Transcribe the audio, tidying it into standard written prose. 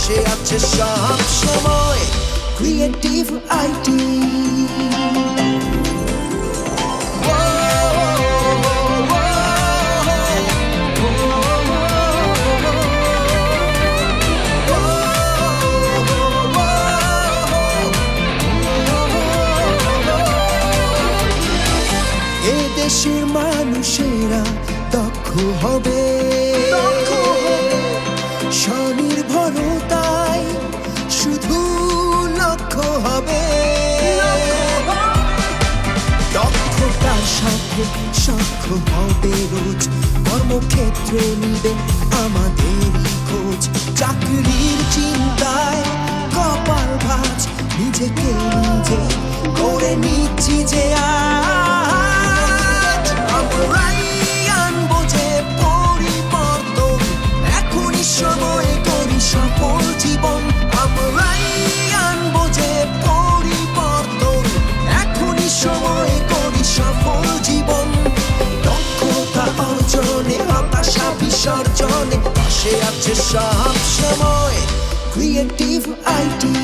পাশে আছে সব সময় ক্রিয়েটিভ আইটি। দেশের মানুষেরা দক্ষ হবে, স্বনির্ভরতায় শুধু লক্ষ্য হবে। দক্ষতার সাথে সক্ষ হবে রোজ, কর্মক্ষেত্রে নিবে আমাদেরই খোঁজ। চাকরির চিন্তায় কপাল ভাঁজ, নিজেকে নিজে করে নিচ্ছি যে আমরাই আনবো যে পরিবর্তন, এখনই সময় করি সফল জীবন। আমরাই আনবো যে পরিবর্তন, এখনই সময় করি সফল জীবন। দক্ষতা অর্জনে হতাশা বিসর্জনে পাশে আছে সব সময় ক্রিয়েটিভ আইটি।